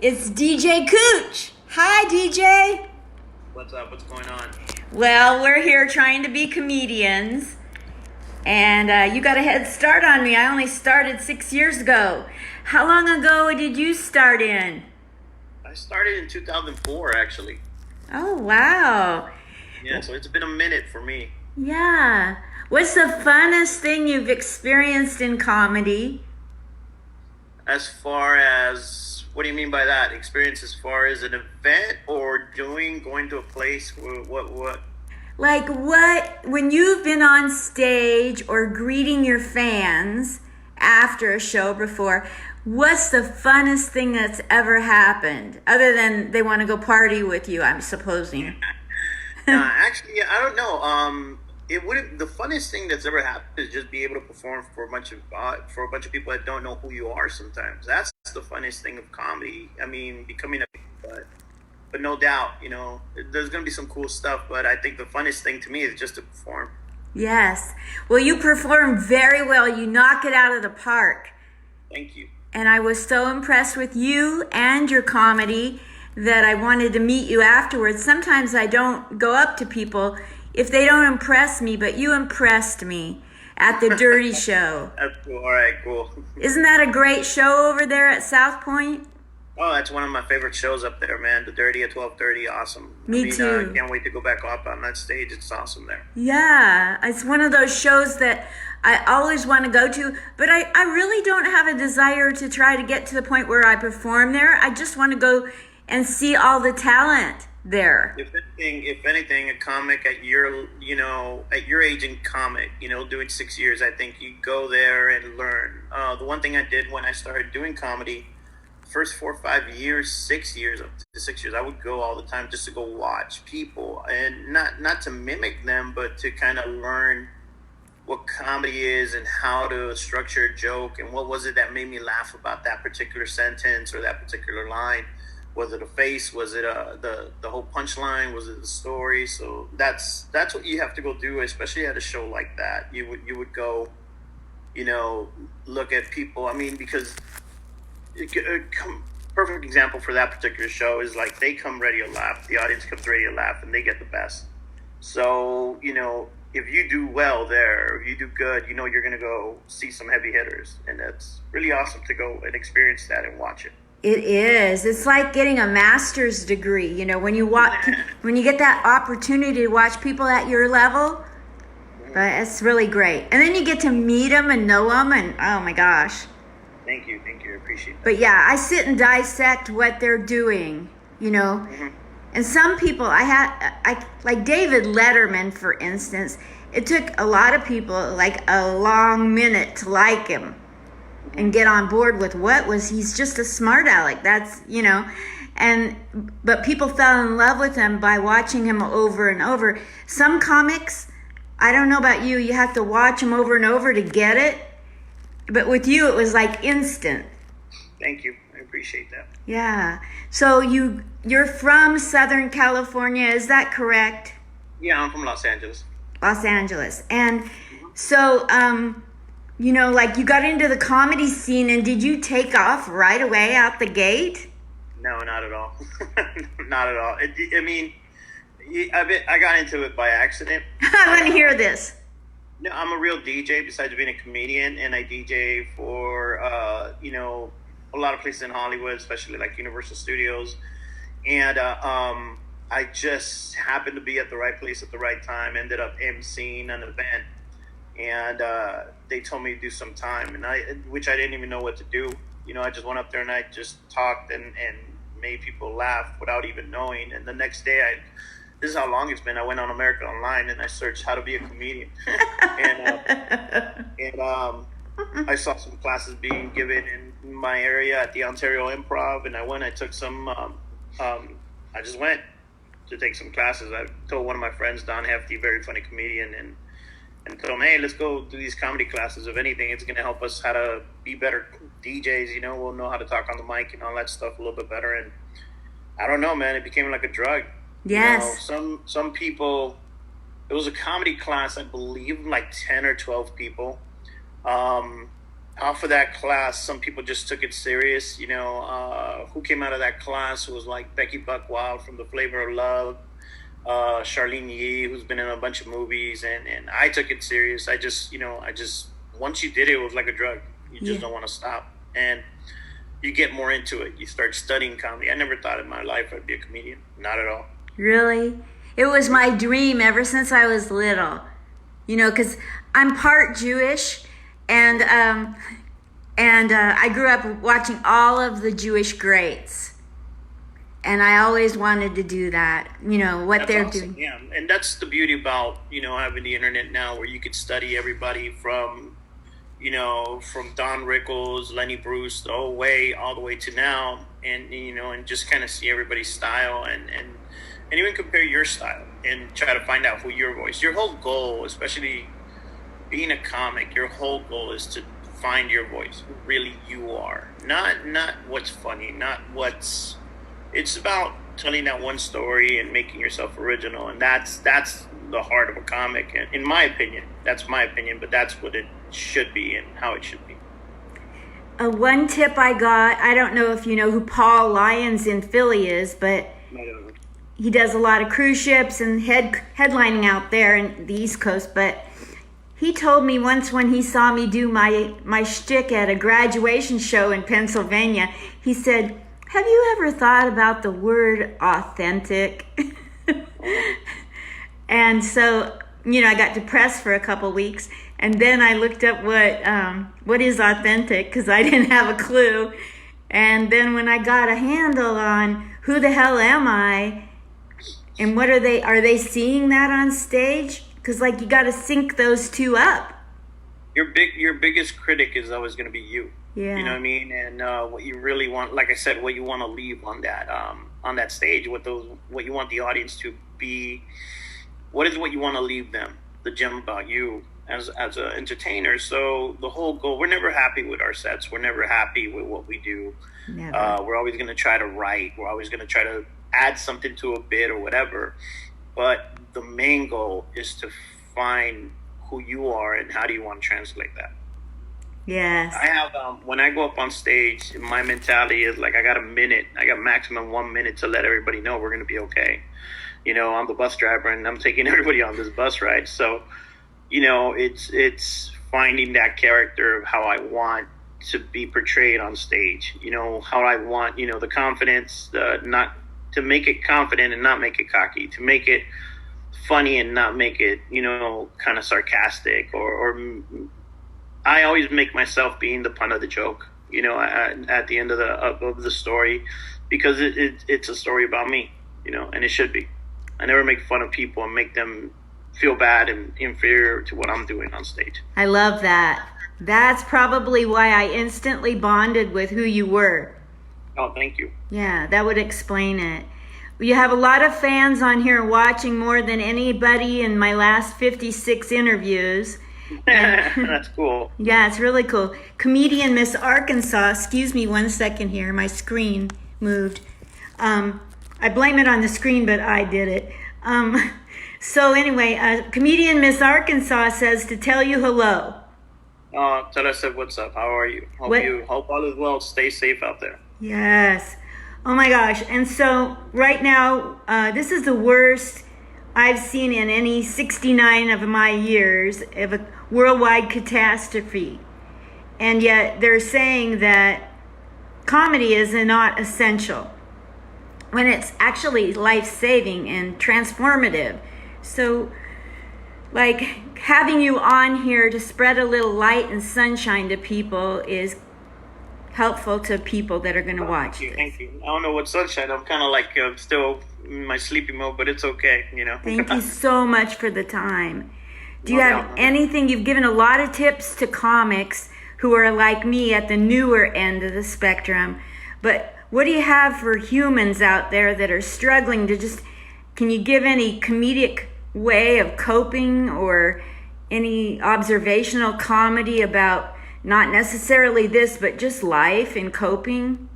It's DJ Cooch. Hi, DJ. What's up? What's going on? Well, we're here trying to be comedians, and you got a head start on me. I only started 6 years ago. How long ago did you start in? I started in 2004, actually. Oh, wow. Yeah, so it's been a minute for me. Yeah. What's the funnest thing you've experienced in comedy? As far as, what do you mean by that? Experience as far as an event or going to a place? What? Like what, when you've been on stage or greeting your fans after a show before, what's the funnest thing that's ever happened? Other than they want to go party with you, I'm supposing. Actually, I don't know. It wouldn't. The funnest thing that's ever happened is just be able to perform for a bunch of people that don't know who you are. Sometimes that's the funnest thing of comedy. I mean, becoming but no doubt, there's gonna be some cool stuff. But I think the funnest thing to me is just to perform. Yes. Well, you perform very well. You knock it out of the park. Thank you. And I was so impressed with you and your comedy that I wanted to meet you afterwards. Sometimes I don't go up to people if they don't impress me, but you impressed me at the Dirty Show. That's cool. All right, cool. Isn't that a great show over there at South Point? Oh, that's one of my favorite shows up there, man. The Dirty at 12:30, awesome. Me too. I can't wait to go back up on that stage. It's awesome there. Yeah, it's one of those shows that I always want to go to, but I really don't have a desire to try to get to the point where I perform there. I just want to go and see all the talent there. If anything, a comic at your age in comic, doing 6 years, I think you go there and learn. The one thing I did when I started doing comedy, first 4 or 5 years, 6 years, up to 6 years, I would go all the time just to go watch people and not to mimic them, but to kind of learn what comedy is and how to structure a joke and what was it that made me laugh about that particular sentence or that particular line. Was it a face? Was it the whole punchline? Was it the story? So that's what you have to go do, especially at a show like that. You would go, look at people. I mean, because perfect example for that particular show is like they come ready to laugh. The audience comes ready to laugh, and they get the best. So if you do well there, if you do good, you're gonna go see some heavy hitters, and that's really awesome to go and experience that and watch it. It is. It's like getting a master's degree. When you when you get that opportunity to watch people at your level, but it's really great. And then you get to meet them and know them, and oh my gosh. Thank you. I appreciate that. But yeah, I sit and dissect what they're doing. Mm-hmm. And some people, I like David Letterman, for instance. It took a lot of people like a long minute to like him and get on board with he's just a smart aleck. That's, but people fell in love with him by watching him over and over. Some comics, I don't know about you, you have to watch them over and over to get it. But with you, it was like instant. Thank you. I appreciate that. Yeah. So you're from Southern California, is that correct? Yeah, I'm from Los Angeles. Los Angeles. And so, like you got into the comedy scene, and did you take off right away out the gate? No, not at all. Not at all. I got into it by accident. I want to hear this. No, I'm a real DJ besides being a comedian, and I DJ for, a lot of places in Hollywood, especially like Universal Studios. And I just happened to be at the right place at the right time, ended up emceeing an event. And they told me to do some time, which I didn't even know what to do. I just went up there and I just talked and made people laugh without even knowing. And the next day, this is how long it's been. I went on America Online and I searched how to be a comedian, and I saw some classes being given in my area at the Ontario Improv, and I took some. I just went to take some classes. I told one of my friends, Don Hefty, very funny comedian, and told him, hey, let's go do these comedy classes. If anything, it's going to help us how to be better DJs. We'll know how to talk on the mic and all that stuff a little bit better. And I don't know, man, it became like a drug. Yes. Some people, it was a comedy class, I believe, like 10 or 12 people. off of that class, some people just took it serious. Who came out of that class was like Becky Buckwild from The Flavor of Love, Charlene Yee, who's been in a bunch of movies, and I took it serious. I just once you did it, it was like a drug. You just don't want to stop, and you get more into it. You start studying comedy. I never thought in my life I'd be a comedian. Not at all. Really? It was my dream ever since I was little. Because I'm part Jewish, and I grew up watching all of the Jewish greats, and I always wanted to do that. What That's they're awesome. doing. Yeah, and that's the beauty about having the internet now, where you could study everybody from Don Rickles, Lenny Bruce, all the way to now, and just kind of see everybody's style and even compare your style and try to find out who your whole goal, especially being a comic, your whole goal is to find your voice, who really you are. Not what's funny, it's about telling that one story and making yourself original, and that's the heart of a comic, in my opinion. That's my opinion, but that's what it should be and how it should be. One tip I got, I don't know if you know who Paul Lyons in Philly is, but he does a lot of cruise ships and headlining out there in the East Coast. But he told me once when he saw me do my shtick at a graduation show in Pennsylvania, he said, "Have you ever thought about the word authentic?" And so, I got depressed for a couple weeks, and then I looked up what is authentic, because I didn't have a clue. And then when I got a handle on who the hell am I, and what are they seeing that on stage? Because you got to sync those two up. Your biggest critic is always going to be you. Yeah. You know what I mean? And what you really want, like I said, what you want to leave on that stage, what you want the audience to be. What is what you want to leave them? The gem about you as an entertainer. So the whole goal, we're never happy with our sets. We're never happy with what we do. Never. We're always going to try to write. We're always going to try to add something to a bit or whatever. But the main goal is to find who you are and how do you want to translate that. Yes. I have, when I go up on stage, my mentality is I got a minute. I got maximum 1 minute to let everybody know we're going to be okay. I'm the bus driver and I'm taking everybody on this bus ride. So, it's finding that character of how I want to be portrayed on stage. How I want, the confidence, not to make it confident and not make it cocky, to make it funny and not make it, kind of sarcastic or I always make myself being the pun of the joke, at the end of the story, because it's a story about me, and it should be. I never make fun of people and make them feel bad and inferior to what I'm doing on stage. I love that. That's probably why I instantly bonded with who you were. Oh, thank you. Yeah, that would explain it. You have a lot of fans on here watching more than anybody in my last 56 interviews. That's cool. Yeah, it's really cool. Comedian Miss Arkansas, excuse me 1 second here, my screen moved. I blame it on the screen, but I did it. So anyway, comedian Miss Arkansas says to tell you hello. Tell us what's up. How are you? Hope all is well. Stay safe out there. Yes. Oh my gosh. And so right now, this is the worst I've seen in any 69 of my years of a worldwide catastrophe. And yet they're saying that comedy is not essential, when it's actually life-saving and transformative. So, having you on here to spread a little light and sunshine to people is helpful to people that are going to watch this. Thank you. I don't know what sunshine. I'm kind of still in my sleepy mode, but it's okay, Thank you so much for the time. Do you have anything? You've given a lot of tips to comics who are like me at the newer end of the spectrum, but what do you have for humans out there that are struggling to can you give any comedic way of coping or any observational comedy about not necessarily this, but just life and coping?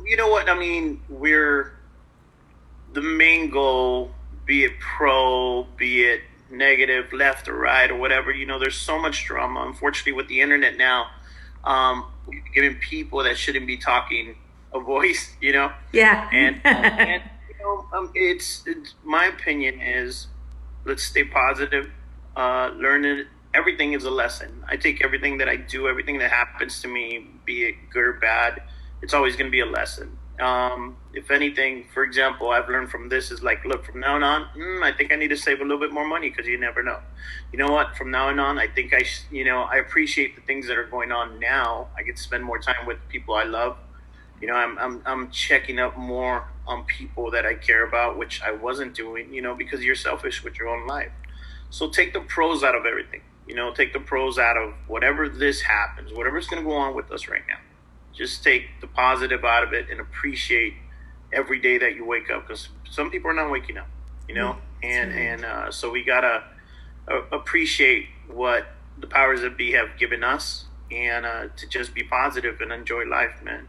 You know what? I mean, the main goal, be it pro, be it negative, left or right or whatever, there's so much drama, unfortunately, with the internet now. giving people that shouldn't be talking a voice, Yeah. and it's my opinion is, let's stay positive. Learn it. Everything is a lesson. I take everything that I do, everything that happens to me, be it good or bad, it's always going to be a lesson. If anything, for example, I've learned from this is like, look, from now on, I think I need to save a little bit more money because you never know. You know what? From now on, I think I appreciate the things that are going on now. I get to spend more time with people I love. I'm checking up more on people that I care about, which I wasn't doing, because you're selfish with your own life. So take the pros out of everything. Take the pros out of whatever this happens, whatever's going to go on with us right now. Just take the positive out of it and appreciate every day that you wake up, because some people are not waking up, so we gotta appreciate what the powers that be have given us, and to just be positive and enjoy life, man.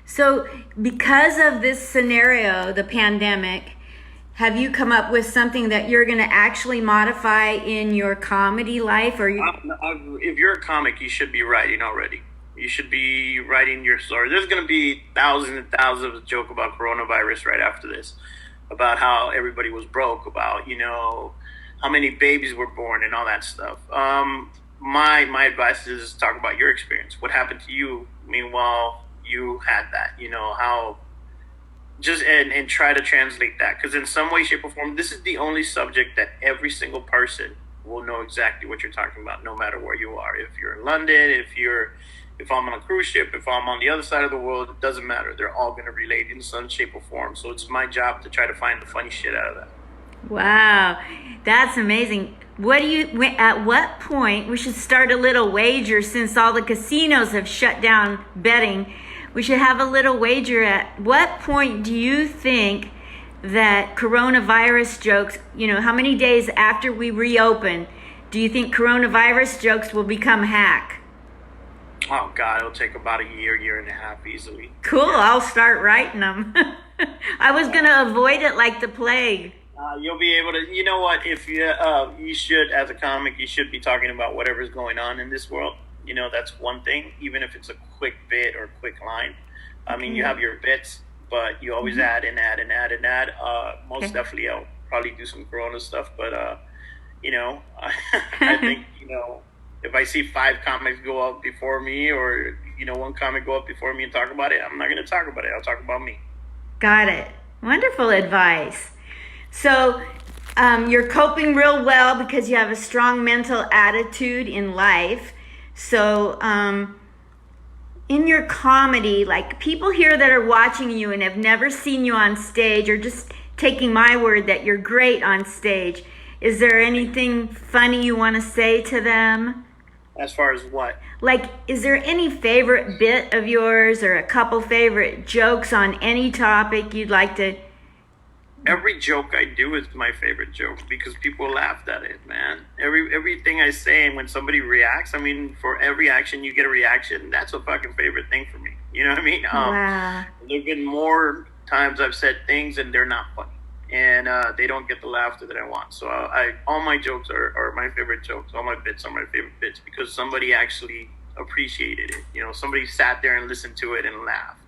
So because of this scenario, the pandemic, have you come up with something that you're going to actually modify in your comedy life? Or if you're a comic, you should be writing already. You should be writing your story. There's going to be thousands and thousands of jokes about coronavirus right after this, about how everybody was broke, about, how many babies were born and all that stuff. My advice is talk about your experience. What happened to you? Meanwhile, you had that, how just, and try to translate that. Because in some way, shape, or form, this is the only subject that every single person will know exactly what you're talking about, no matter where you are. If you're in London, if I'm on a cruise ship, if I'm on the other side of the world, it doesn't matter. They're all going to relate in some shape or form. So it's my job to try to find the funny shit out of that. Wow, that's amazing. At what point, we should start a little wager, since all the casinos have shut down betting. We should have a little wager. At what point do you think that coronavirus jokes, how many days after we reopen, do you think coronavirus jokes will become hack? Oh, God, it'll take about a year and a half easily. Cool, yeah. I'll start writing them. I was going to avoid it like the plague. You'll be able to, you know what, if you should, as a comic, you should be talking about whatever's going on in this world. That's one thing, even if it's a quick bit or a quick line. I mean, you have your bits, but you always add and add and add and add. Most definitely, I'll probably do some Corona stuff, but, I think, if I see 5 comics go up before me, or, one comic go up before me and talk about it, I'm not going to talk about it. I'll talk about me. Got it. Wonderful advice. So you're coping real well because you have a strong mental attitude in life. So in your comedy, like, people here that are watching you and have never seen you on stage, or just taking my word that you're great on stage, is there anything funny you want to say to them? As far as what? Like, is there any favorite bit of yours, or a couple favorite jokes on any topic you'd like to? Every joke I do is my favorite joke, because people laughed at it, man. Everything I say, and when somebody reacts, I mean, for every action you get a reaction. That's a fucking favorite thing for me. You know what I mean? Wow. There've been more times I've said things and they're not funny, and they don't get the laughter that I want. So all my jokes are my favorite jokes. All my bits are my favorite bits, because somebody actually appreciated it. Somebody sat there and listened to it and laughed.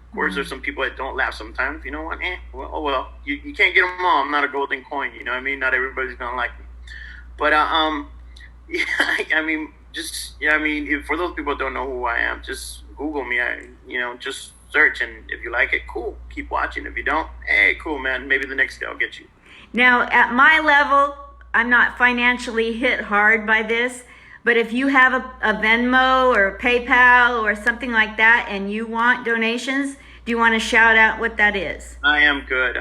Of course, there's some people that don't laugh sometimes. You know what? Well, you can't get them all. I'm not a golden coin. You know what I mean? Not everybody's gonna like me. But yeah, I mean, if, for those people that don't know who I am, just Google me. Just search, and if you like it, cool. Keep watching. If you don't, hey, cool, man. Maybe the next day I'll get you. Now, at my level, I'm not financially hit hard by this. But if you have a Venmo or a PayPal or something like that, and you want donations, do you want to shout out what that is? I am good.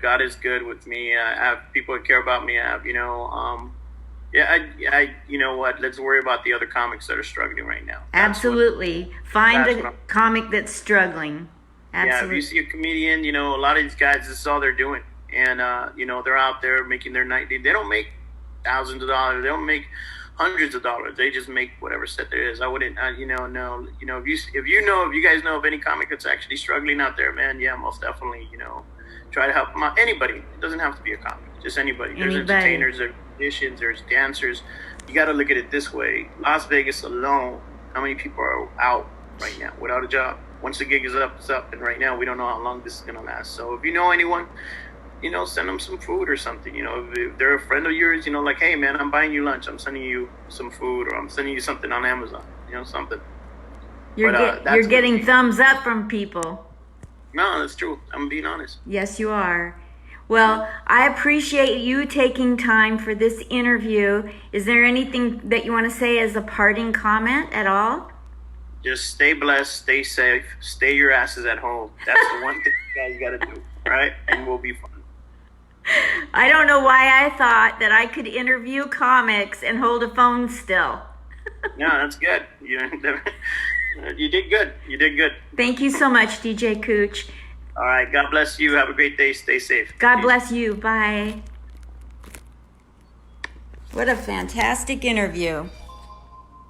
God is good with me. I have people that care about me. I have, you know what? Let's worry about the other comics that are struggling right now. Absolutely. Find a comic that's struggling. Absolutely. Yeah, if you see a comedian, a lot of these guys, this is all they're doing. And, they're out there making their night. They don't make thousands of dollars. They don't make hundreds of dollars. They just make whatever set there is. I wouldn't, if you guys know of any comic that's actually struggling out there, man, yeah, most definitely, try to help them out. Anybody. It doesn't have to be a comic. Just anybody. There's entertainers, there's musicians, there's dancers. You got to look at it this way. Las Vegas alone How many people are out right now without a job? Once the gig is up, it's up. And right now, we don't know how long this is going to last. So if you know anyone, you know, send them some food or something. You know, if they're a friend of yours, you know, like, hey, man, I'm buying you lunch. I'm sending you some food, or I'm sending you something on Amazon. You know, something. You're getting thumbs up from people. No, that's true. I'm being honest. Yes, you are. Well, I appreciate you taking time for this interview. Is there anything that you want to say as a parting comment at all? Just stay blessed, stay safe, stay your asses at home. That's the one thing you guys got to do, right? And we'll be fine. I don't know why I thought that I could interview comics and hold a phone still. No, that's good. You did good. You did good. Thank you so much, DJ Cooch. All right. God bless you. Have a great day. Stay safe. God bless you. Bye. What a fantastic interview.